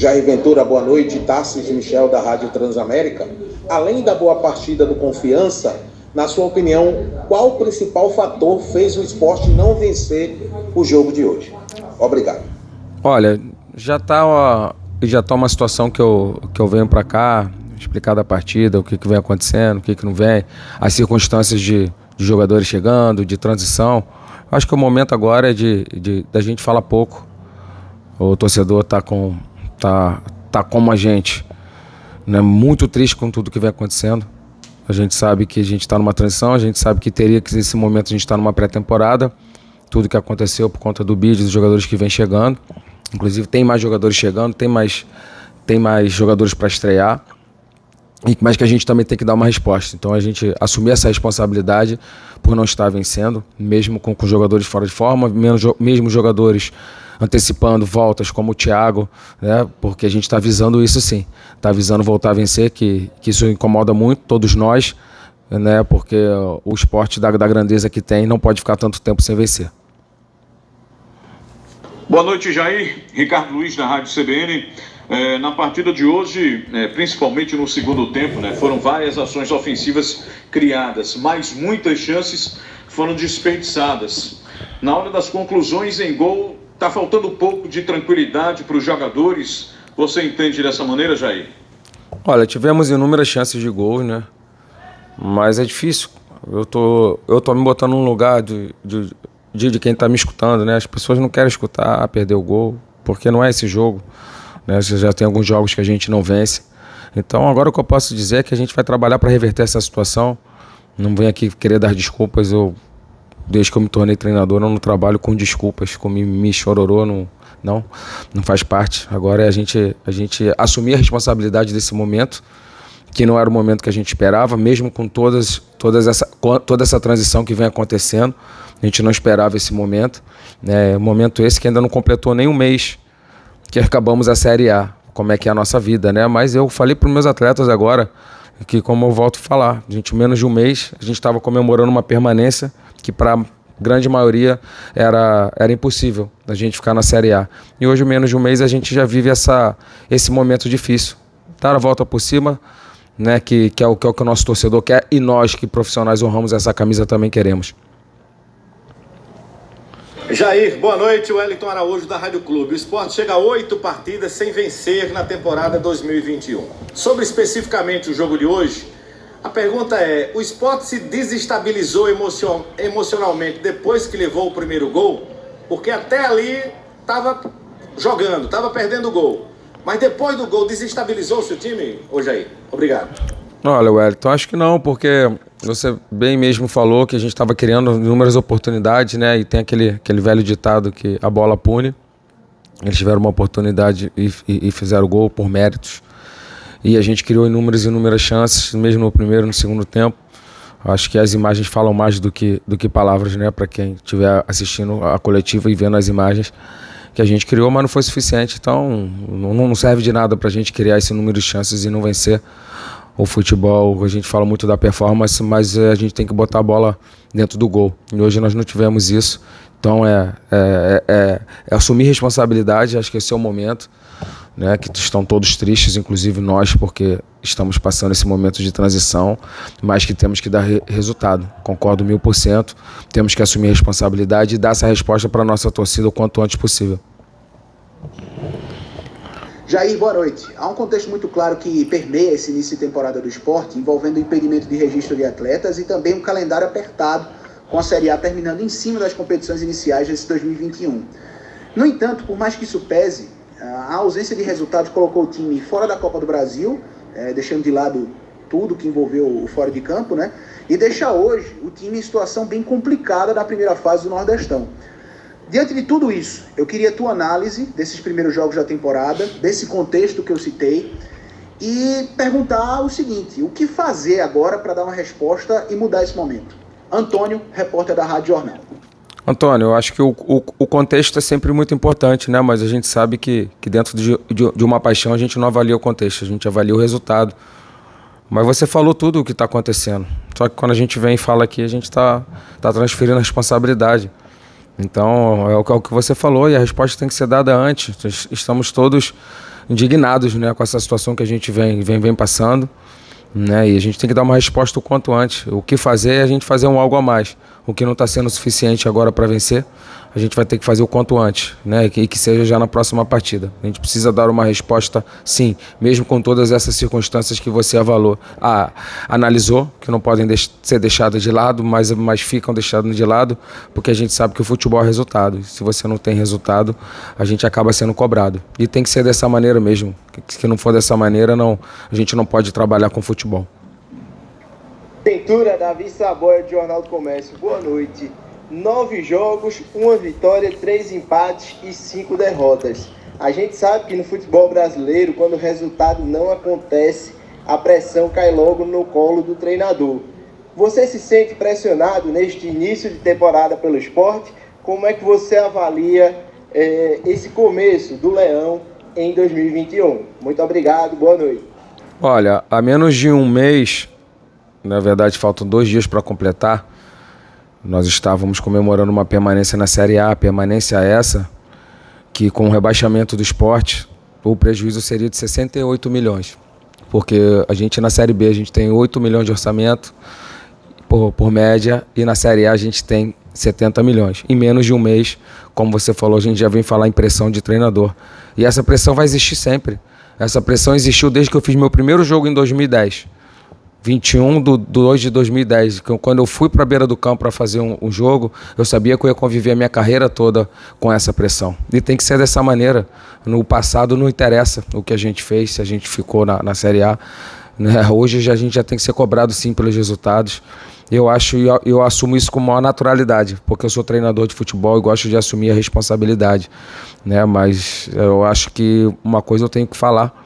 Jair Ventura, boa noite. Tarcísio Michel, da Rádio Transamérica. Além da boa partida do Confiança, na sua opinião, qual o principal fator fez o Sport não vencer o jogo de hoje? Obrigado. Olha, já tá uma situação que eu venho para cá, explicar da partida, o que vem acontecendo, o que não vem, as circunstâncias de jogadores chegando, de transição. Acho que o momento agora é da gente falar pouco. O torcedor tá como a gente, né? Muito triste com tudo que vem acontecendo. A gente sabe que a gente está numa transição, a gente sabe que teria que nesse momento a gente está numa pré-temporada. Tudo que aconteceu por conta do bid, dos jogadores que vêm chegando. Inclusive tem mais jogadores chegando, tem mais jogadores para estrear. Mas que a gente também tem que dar uma resposta. Então a gente assumir essa responsabilidade por não estar vencendo, mesmo com jogadores fora de forma, mesmo jogadores antecipando voltas como o Thiago, né? Porque a gente está visando isso sim, está visando voltar a vencer, que isso incomoda muito todos nós, né? Porque o esporte da grandeza que tem não pode ficar tanto tempo sem vencer. Boa noite, Jair. Ricardo Luiz, da Rádio CBN. Na partida de hoje, principalmente no segundo tempo, foram várias ações ofensivas criadas, mas muitas chances foram desperdiçadas. Na hora das conclusões em gol, está faltando um pouco de tranquilidade para os jogadores. Você entende dessa maneira, Jair? Olha, tivemos inúmeras chances de gol, né? Mas é difícil. Eu tô me botando num lugar de quem está me escutando, né? As pessoas não querem escutar perder o gol, porque não é esse jogo. Né? Já tem alguns jogos que a gente não vence. Então agora o que eu posso dizer é que a gente vai trabalhar para reverter essa situação. Não venho aqui querer dar desculpas. Desde que eu me tornei treinador, eu não trabalho com desculpas, com mimimi, chororô, não faz parte. Agora é a gente assumir a responsabilidade desse momento, que não era o momento que a gente esperava, mesmo com toda essa transição que vem acontecendo. A gente não esperava esse momento. Momento esse que ainda não completou nem um mês que acabamos a Série A, como é que é a nossa vida, né? Mas eu falei para os meus atletas agora, que como eu volto a falar, a gente menos de um mês, a gente estava comemorando uma permanência que para a grande maioria era impossível a gente ficar na Série A. E hoje, menos de um mês, a gente já vive esse momento difícil. Dar a volta por cima, né? Que é o que o nosso torcedor quer e nós que profissionais honramos essa camisa também queremos. Jair, boa noite. Wellington Araújo, da Rádio Clube. O Sport chega a 8 partidas sem vencer na temporada 2021. Sobre especificamente o jogo de hoje, a pergunta é: o Sport se desestabilizou emocionalmente depois que levou o primeiro gol? Porque até ali estava jogando, estava perdendo o gol. Mas depois do gol, desestabilizou-se o time, ô Jair? Obrigado. Olha, Wellington, acho que não, porque você bem mesmo falou que a gente estava criando inúmeras oportunidades, né? E tem aquele velho ditado que a bola pune. Eles tiveram uma oportunidade e fizeram gol por méritos. E a gente criou inúmeras chances, mesmo no primeiro e no segundo tempo. Acho que as imagens falam mais do que palavras, né? Para quem estiver assistindo a coletiva e vendo as imagens que a gente criou, mas não foi suficiente. Então, não serve de nada para a gente criar esse número de chances e não vencer. O futebol, a gente fala muito da performance, mas a gente tem que botar a bola dentro do gol. E hoje nós não tivemos isso. Então é assumir responsabilidade, acho que esse é o momento, né? Que estão todos tristes, inclusive nós, porque estamos passando esse momento de transição, mas que temos que dar resultado. Concordo 1000%. Temos que assumir responsabilidade e dar essa resposta para a nossa torcida o quanto antes possível. Jair, boa noite. Há um contexto muito claro que permeia esse início de temporada do esporte, envolvendo o impedimento de registro de atletas e também um calendário apertado, com a Série A terminando em cima das competições iniciais desse 2021. No entanto, por mais que isso pese, a ausência de resultados colocou o time fora da Copa do Brasil, deixando de lado tudo que envolveu o fora de campo, né? E deixa hoje o time em situação bem complicada da primeira fase do Nordestão. Diante de tudo isso, eu queria a tua análise desses primeiros jogos da temporada, desse contexto que eu citei, e perguntar o seguinte: o que fazer agora para dar uma resposta e mudar esse momento? Antônio, repórter da Rádio Jornal. Antônio, eu acho que o contexto é sempre muito importante, né? Mas a gente sabe que dentro de uma paixão a gente não avalia o contexto, a gente avalia o resultado. Mas você falou tudo o que está acontecendo. Só que quando a gente vem e fala aqui, a gente está transferindo a responsabilidade. Então, é o que você falou e a resposta tem que ser dada antes. Estamos todos indignados, né, com essa situação que a gente vem passando, né, e a gente tem que dar uma resposta o quanto antes. O que fazer é a gente fazer algo a mais. O que não está sendo suficiente agora para vencer, a gente vai ter que fazer o quanto antes, né, e que seja já na próxima partida. A gente precisa dar uma resposta, sim, mesmo com todas essas circunstâncias que você analisou, que não podem ser deixadas de lado, mas ficam deixadas de lado, porque a gente sabe que o futebol é resultado. Se você não tem resultado, a gente acaba sendo cobrado. E tem que ser dessa maneira mesmo. Se não for dessa maneira, a gente não pode trabalhar com futebol. Ventura, Davi Saboia, do Jornal do Comércio. Boa noite. 9 jogos, 1 vitória, 3 empates e 5 derrotas. A gente sabe que no futebol brasileiro, quando o resultado não acontece, a pressão cai logo no colo do treinador. Você se sente pressionado neste início de temporada pelo Sport? Como é que você avalia esse começo do Leão em 2021? Muito obrigado, boa noite. Olha, há menos de um mês, na verdade faltam 2 dias para completar, nós estávamos comemorando uma permanência na Série A, permanência essa, que com o rebaixamento do Sport, o prejuízo seria de 68 milhões. Porque a gente na Série B a gente tem 8 milhões de orçamento por média, e na Série A a gente tem 70 milhões. Em menos de um mês, como você falou, a gente já vem falar em pressão de treinador. E essa pressão vai existir sempre. Essa pressão existiu desde que eu fiz meu primeiro jogo em 2010. 21/2 de 2010, quando eu fui para a beira do campo para fazer um jogo, eu sabia que eu ia conviver a minha carreira toda com essa pressão. E tem que ser dessa maneira. No passado não interessa o que a gente fez, se a gente ficou na Série A. Né? Hoje a gente já tem que ser cobrado sim pelos resultados. Eu assumo isso com maior naturalidade, porque eu sou treinador de futebol e gosto de assumir a responsabilidade. Né? Mas eu acho que uma coisa eu tenho que falar.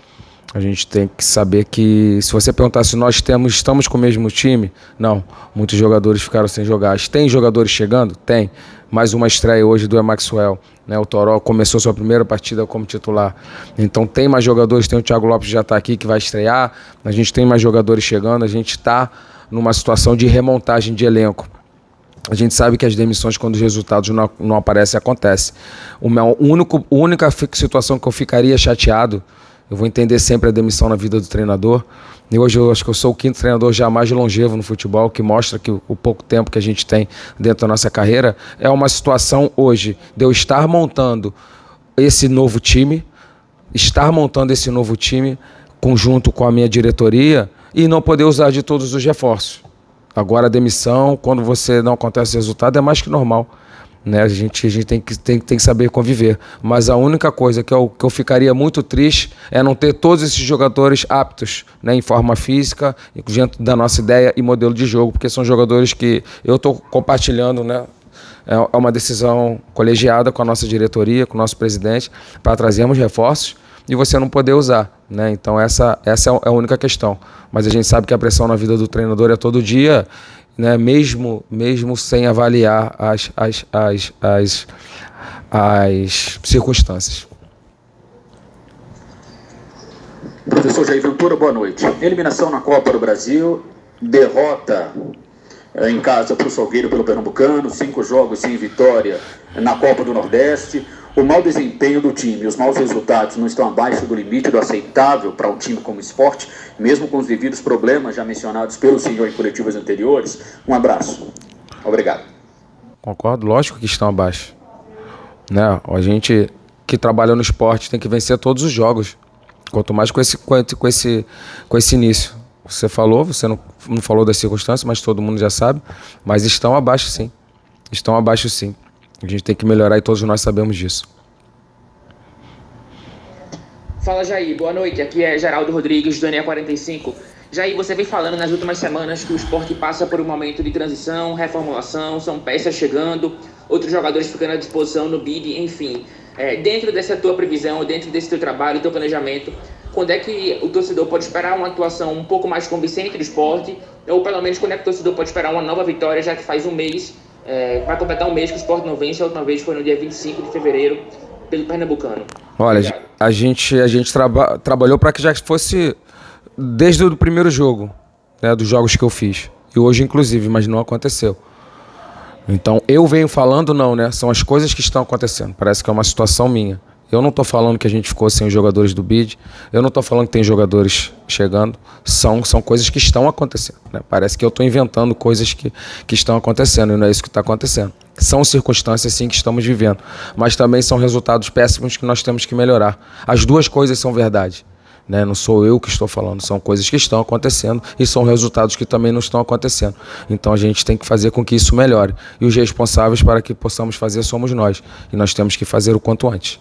A gente tem que saber que, se você perguntar se nós estamos com o mesmo time, não, muitos jogadores ficaram sem jogar. Tem jogadores chegando? Tem. Mais uma estreia hoje do Maxwell, né? O Toró começou sua primeira partida como titular. Então tem mais jogadores, tem o Thiago Lopes que já está aqui, que vai estrear. A gente tem mais jogadores chegando, a gente está numa situação de remontagem de elenco. A gente sabe que as demissões, quando os resultados não aparecem, acontece. A única situação que eu ficaria chateado, eu vou entender sempre a demissão na vida do treinador. E hoje eu acho que eu sou o 5º treinador já mais longevo no futebol, que mostra que o pouco tempo que a gente tem dentro da nossa carreira é uma situação hoje de eu estar montando esse novo time, conjunto com a minha diretoria, e não poder usar de todos os reforços. Agora a demissão, quando você não acontece resultado, é mais que normal. Né? A gente tem que saber conviver. Mas a única coisa que eu ficaria muito triste é não ter todos esses jogadores aptos, né, em forma física, dentro da nossa ideia e modelo de jogo, porque são jogadores que eu estou compartilhando, né? É uma decisão colegiada com a nossa diretoria, com o nosso presidente, para trazermos reforços e você não poder usar. Né? Então essa é a única questão. Mas a gente sabe que a pressão na vida do treinador é todo dia, né, mesmo sem avaliar as circunstâncias. Professor Jair Ventura, boa noite. Eliminação na Copa do Brasil, derrota em casa para o Salgueiro pelo Pernambucano, 5 jogos sem vitória na Copa do Nordeste. O mau desempenho do time, os maus resultados não estão abaixo do limite do aceitável para um time como o Sport, mesmo com os devidos problemas já mencionados pelo senhor em coletivas anteriores? Um abraço. Obrigado. Concordo, lógico que estão abaixo. Né? A gente que trabalha no esporte tem que vencer todos os jogos, quanto mais com esse início. Você não falou das circunstâncias, mas todo mundo já sabe, mas estão abaixo sim. Estão abaixo sim. A gente tem que melhorar e todos nós sabemos disso. Fala, Jair. Boa noite. Aqui é Geraldo Rodrigues, do NE45. Jair, você vem falando nas últimas semanas que o esporte passa por um momento de transição, reformulação, são peças chegando, outros jogadores ficando à disposição no BID, enfim. Dentro dessa tua previsão, dentro desse teu trabalho, teu planejamento, quando é que o torcedor pode esperar uma atuação um pouco mais convincente do esporte? Ou pelo menos quando é que o torcedor pode esperar uma nova vitória, já que faz um mês, vai completar um mês que o esporte não vence, a última vez foi no dia 25 de fevereiro, pelo Pernambucano. Olha, Obrigado. a gente trabalhou para que já fosse desde o primeiro jogo, né, dos jogos que eu fiz. E hoje, inclusive, mas não aconteceu. Então, eu venho falando não, né? São as coisas que estão acontecendo. Parece que é uma situação minha. Eu não estou falando que a gente ficou sem os jogadores do BID, eu não estou falando que tem jogadores chegando, são coisas que estão acontecendo, né? Parece que eu estou inventando coisas que estão acontecendo, e não é isso que está acontecendo. São circunstâncias, sim, que estamos vivendo, mas também são resultados péssimos que nós temos que melhorar. As duas coisas são verdade, né? Não sou eu que estou falando, são coisas que estão acontecendo e são resultados que também não estão acontecendo. Então a gente tem que fazer com que isso melhore. E os responsáveis para que possamos fazer somos nós, e nós temos que fazer o quanto antes.